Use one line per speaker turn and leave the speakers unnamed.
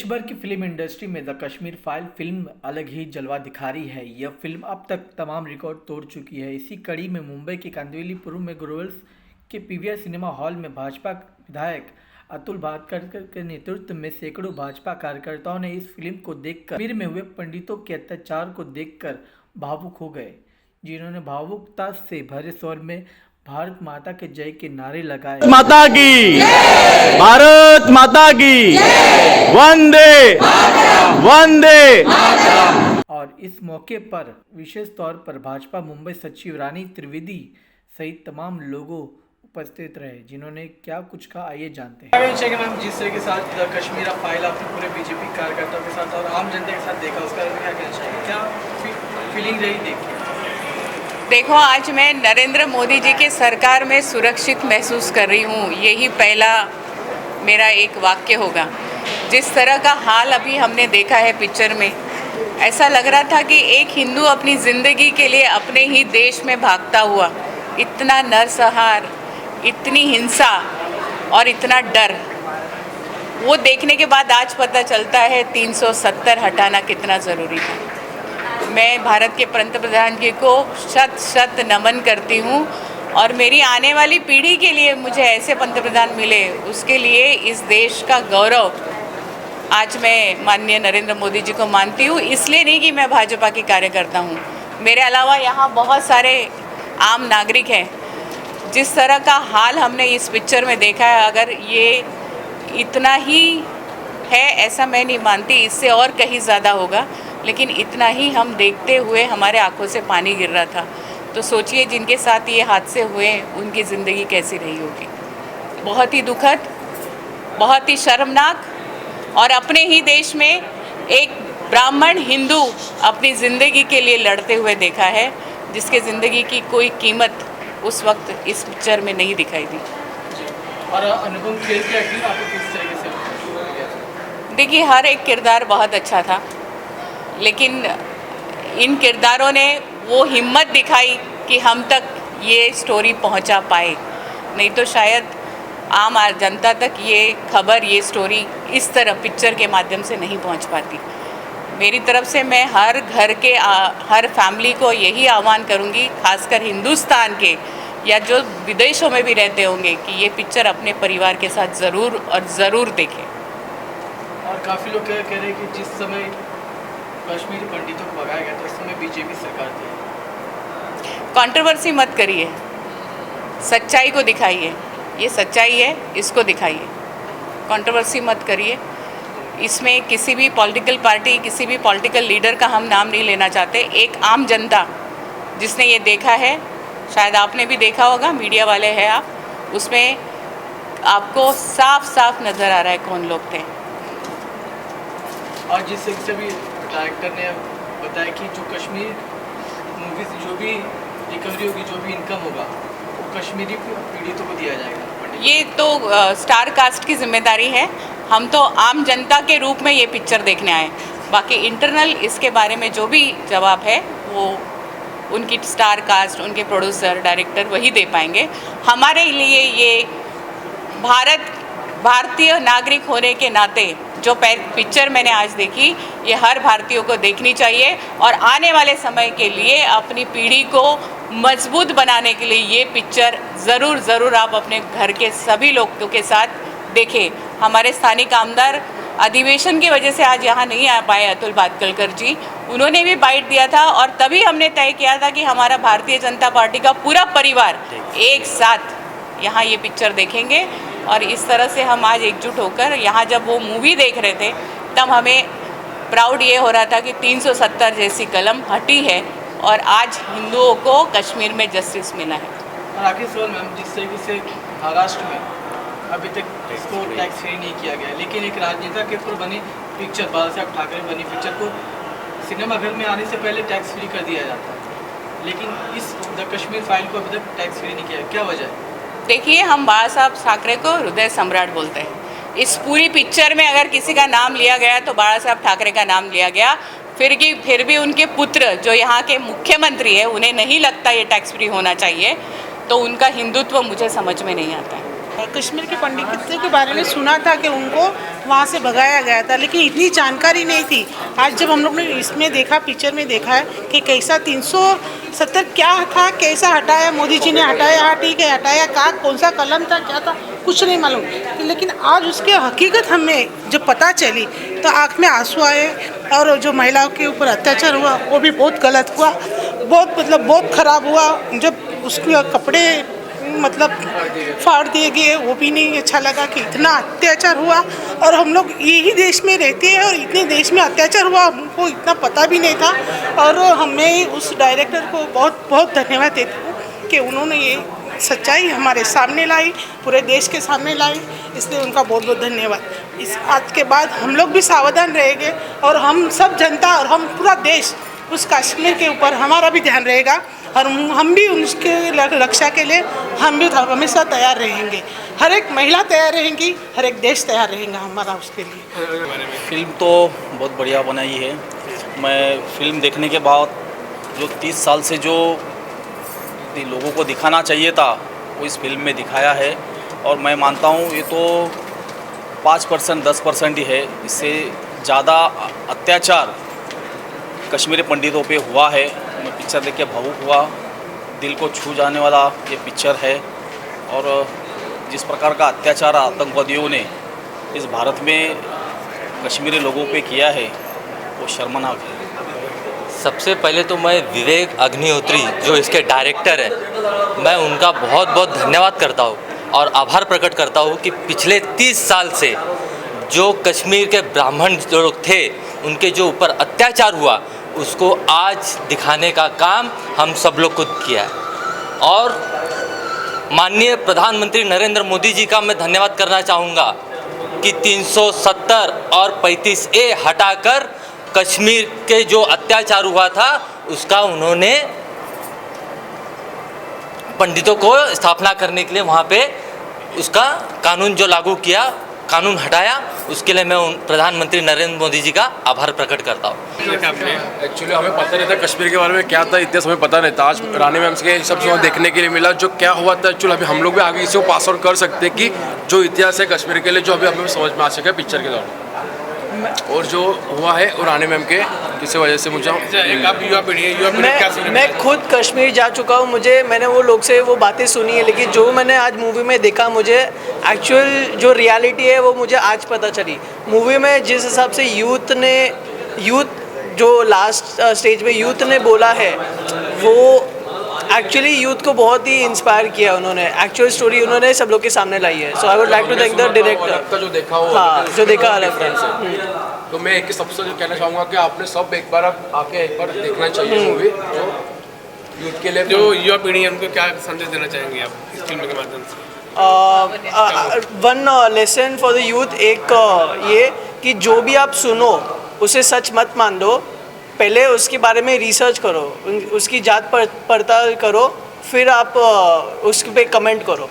देश भर की फिल्म इंडस्ट्री में द कश्मीर फाइल फिल्म अलग ही जलवा दिखा रही है। यह फिल्म अब तक तमाम रिकॉर्ड तोड़ चुकी है। इसी कड़ी में मुंबई के कांदिवलीपुरम में ग्लोबल्स के पीवीआर सिनेमा हॉल में भाजपा विधायक अतुल भातखड़ के नेतृत्व में सैकड़ों भाजपा कार्यकर्ताओं ने इस फिल्म को देखकर कश्मीर में हुए पंडितों के अत्याचार को देखकर भावुक हो गए, जिन्होंने भावुकता से भरे स्वर में भारत माता के जय के नारे लगाए।
माता की, भारत माता की, वंदे वंदे।
और इस मौके पर विशेष तौर पर भाजपा मुंबई सचिव रानी त्रिवेदी सहित तमाम लोगों उपस्थित रहे, जिन्होंने क्या कुछ कहा आइए जानते हैं। मैम, जिस तरह के साथ कश्मीर फाइल आपने पूरे बीजेपी कार्यकर्ताओं के साथ और आम जनता के साथ देखा, उसका क्या कहना चाहिए, क्या फीलिंग रही देख के?
देखो, आज मैं नरेंद्र मोदी जी के सरकार में सुरक्षित महसूस कर रही हूँ। यही पहला मेरा एक वाक्य होगा। जिस तरह का हाल अभी हमने देखा है पिक्चर में, ऐसा लग रहा था कि एक हिंदू अपनी ज़िंदगी के लिए अपने ही देश में भागता हुआ, इतना नरसंहार, इतनी हिंसा और इतना डर, वो देखने के बाद आज पता चलता है 370 हटाना कितना ज़रूरी था। मैं भारत के पंतप्रधान जी को शत शत नमन करती हूँ और मेरी आने वाली पीढ़ी के लिए मुझे ऐसे पंतप्रधान मिले, उसके लिए इस देश का गौरव आज मैं माननीय नरेंद्र मोदी जी को मानती हूँ। इसलिए नहीं कि मैं भाजपा की कार्यकर्ता हूँ, मेरे अलावा यहाँ बहुत सारे आम नागरिक हैं। जिस तरह का हाल हमने इस पिक्चर में देखा है, अगर ये इतना ही है ऐसा मैं नहीं मानती, इससे और कहीं ज़्यादा होगा, लेकिन इतना ही हम देखते हुए हमारे आंखों से पानी गिर रहा था। तो सोचिए जिनके साथ ये हादसे हुए उनकी ज़िंदगी कैसी रही होगी। बहुत ही दुखद, बहुत ही शर्मनाक। और अपने ही देश में एक ब्राह्मण हिंदू अपनी ज़िंदगी के लिए लड़ते हुए देखा है, जिसके ज़िंदगी की कोई कीमत उस वक्त इस पिक्चर में नहीं दिखाई दी।
और अनुपम खेर की एक्टिंग आपको किस तरीके से?
देखिए, हर एक किरदार बहुत अच्छा था, लेकिन इन किरदारों ने वो हिम्मत दिखाई कि हम तक ये स्टोरी पहुंचा पाए, नहीं तो शायद आम जनता तक ये खबर, ये स्टोरी इस तरह पिक्चर के माध्यम से नहीं पहुंच पाती। मेरी तरफ से मैं हर घर के हर फैमिली को यही आह्वान करूंगी, खासकर हिंदुस्तान के या जो विदेशों में भी रहते होंगे, कि ये पिक्चर अपने परिवार के साथ ज़रूर देखें।
और काफ़ी लोग कह रहे हैं कि जिस समय कश्मीरी पंडितों को भगाया गया था उस समय बीजेपी सरकार थी।
कंट्रोवर्सी मत करिए, सच्चाई को दिखाइए। ये सच्चाई है, इसको दिखाइए। कंट्रोवर्सी मत करिए। इसमें किसी भी पॉलिटिकल पार्टी, किसी भी पॉलिटिकल लीडर का हम नाम नहीं लेना चाहते। एक आम जनता जिसने ये देखा है, शायद आपने भी देखा होगा, मीडिया वाले हैं आप, उसमें आपको साफ साफ नज़र आ रहा है कौन लोग थे।
और जिस से भी डायरेक्टर ने बताया कि जो कश्मीर मूवीज जो भी रिकवरी होगी, जो भी इनकम होगा, वो कश्मीरी पीड़ितों को दिया जाएगा।
ये तो स्टार कास्ट की जिम्मेदारी है। हम तो आम जनता के रूप में ये पिक्चर देखने आए। बाकी इंटरनल इसके बारे में जो भी जवाब है वो उनकी स्टार कास्ट, उनके प्रोड्यूसर, डायरेक्टर वही दे पाएंगे। हमारे लिए ये भारतीय नागरिक होने के नाते जो पिक्चर मैंने आज देखी, ये हर भारतीयों को देखनी चाहिए और आने वाले समय के लिए अपनी पीढ़ी को मजबूत बनाने के लिए ये पिक्चर ज़रूर आप अपने घर के सभी लोगों के साथ देखें। हमारे स्थानीय आमदार अधिवेशन की वजह से आज यहाँ नहीं आ पाए, अतुल भातखड़ जी, उन्होंने भी बाइट दिया था और तभी हमने तय किया था कि हमारा भारतीय जनता पार्टी का पूरा परिवार एक साथ यहाँ ये पिक्चर देखेंगे। और इस तरह से हम आज एकजुट होकर यहाँ जब वो मूवी देख रहे थे, तब हमें प्राउड ये हो रहा था कि 370 जैसी कलम हटी है और आज हिंदुओं को कश्मीर में जस्टिस मिला है।
और आखिर सवाल मैम, जिस तरीके से महाराष्ट्र में अभी तक इसको टैक्स फ्री नहीं किया गया, लेकिन एक राजनेता के ऊपर बनी पिक्चर, बाला साहब ठाकरे बनी पिक्चर को सिनेमाघर में आने से पहले टैक्स फ्री कर दिया जाता है, लेकिन इस द कश्मीर फाइल को अभी तक टैक्स फ्री नहीं किया, क्या वजह है?
देखिए, हम बाला साहब ठाकरे को हृदय सम्राट बोलते हैं। इस पूरी पिक्चर में अगर किसी का नाम लिया गया तो बाला साहब ठाकरे का नाम लिया गया। फिर भी उनके पुत्र जो यहाँ के मुख्यमंत्री है, उन्हें नहीं लगता ये टैक्स फ्री होना चाहिए, तो उनका हिंदुत्व मुझे समझ में नहीं आता है।
कश्मीर के पंडितों के बारे में सुना था कि उनको वहाँ से भगाया गया था, लेकिन इतनी जानकारी नहीं थी। आज जब हम लोग ने इसमें देखा, पिक्चर में देखा है कि कैसा 370 क्या था, कैसा हटाया मोदी जी ने, हटाया, हाँ ठीक है हटाया, कहा कौन सा कलम था, क्या था, कुछ नहीं मालूम। लेकिन आज उसकी हकीकत हमें जब पता चली तो आँख में आंसू आए। और जो महिलाओं के ऊपर अत्याचार हुआ वो भी बहुत गलत हुआ, बहुत ख़राब हुआ। जब उसके कपड़े फाड़ दिए गए, वो भी नहीं अच्छा लगा कि इतना अत्याचार हुआ। और हम लोग यही देश में रहते हैं और इतने देश में अत्याचार हुआ हमको इतना पता भी नहीं था। और हमें उस डायरेक्टर को बहुत बहुत धन्यवाद देती हूँ कि उन्होंने ये सच्चाई हमारे सामने लाई, पूरे देश के सामने लाई, इसलिए उनका बहुत बहुत धन्यवाद। इस आज के बाद हम लोग भी सावधान रहेंगे और हम सब जनता और हम पूरा देश उस कश्मीर के ऊपर हमारा भी ध्यान रहेगा और हम भी उसके रक्षा के लिए हम भी हमेशा तैयार रहेंगे। हर एक महिला तैयार रहेंगी, हर एक देश तैयार रहेगा हमारा उसके लिए।
फिल्म तो बहुत बढ़िया बनाई है। मैं फिल्म देखने के बाद जो 30 साल से जो लोगों को दिखाना चाहिए था वो इस फिल्म में दिखाया है। और मैं मानता हूँ ये तो 5% 10% ही है, इससे ज़्यादा अत्याचार कश्मीरी पंडितों पे हुआ है। मैं पिक्चर देख के भावुक हुआ, दिल को छू जाने वाला ये पिक्चर है। और जिस प्रकार का अत्याचार आतंकवादियों ने इस भारत में कश्मीरी लोगों पे किया है वो शर्मनाक है।
सबसे पहले तो मैं विवेक अग्निहोत्री जो इसके डायरेक्टर हैं, मैं उनका बहुत बहुत धन्यवाद करता हूँ और आभार प्रकट करता हूँ कि पिछले 30 साल से जो कश्मीर के ब्राह्मण जो लोग थे उनके जो ऊपर अत्याचार हुआ उसको आज दिखाने का काम हम सब लोग को किया है। और माननीय प्रधानमंत्री नरेंद्र मोदी जी का मैं धन्यवाद करना चाहूँगा कि 370 और 35A हटाकर कश्मीर के जो अत्याचार हुआ था उसका उन्होंने पंडितों को स्थापना करने के लिए वहाँ पे उसका कानून जो लागू किया, कानून हटाया, उसके लिए मैं प्रधानमंत्री नरेंद्र मोदी जी का आभार प्रकट करता हूँ।
एक्चुअली हमें पता नहीं था कश्मीर के बारे में क्या था, इतिहास हमें पता नहीं था। आज रानी मैम के सब चीज़ देखने के लिए मिला जो क्या हुआ था। एक्चुअली अभी हम लोग भी आगे इसे पास आउट कर सकते हैं कि जो इतिहास है कश्मीर के लिए जो अभी हमें समझ में आ सका पिक्चर के दौरान और जो हुआ है और रानी मैम के किसी वजह से मुझे
मैं खुद कश्मीर जा चुका हूँ, मैंने वो लोग से वो बातें सुनी है, लेकिन जो मैंने आज मूवी में देखा मुझे एक्चुअल जो रियलिटी है वो मुझे आज पता चली। मूवी में जिस हिसाब से यूथ जो लास्ट स्टेज में यूथ ने बोला है वो एक्चुअली यूथ को बहुत ही इंस्पायर किया उन्होंने। एक्चुअल स्टोरी उन्होंने सब लोग के सामने लाई है। So I would like to thank the director.
जो देखा हो,
हाँ, जो देखा अलग है।
तो मैं एक सबसे जो कहना चाहूँगा कि आपने सब एक बार आके एक बार देखना चाहिए मूवी जो यूथ के लिए।
जो युवा पीढ़ी है उनको क्या संदेश देना चाहेंगे आप इस फिल्म के माध्यम से?
One lesson for the youth, एक ये कि जो भी आप सुनो उसे सच मत मान दो, पहले उसके बारे में रिसर्च करो, उसकी जांच पड़ताल करो, फिर आप उस पे कमेंट करो।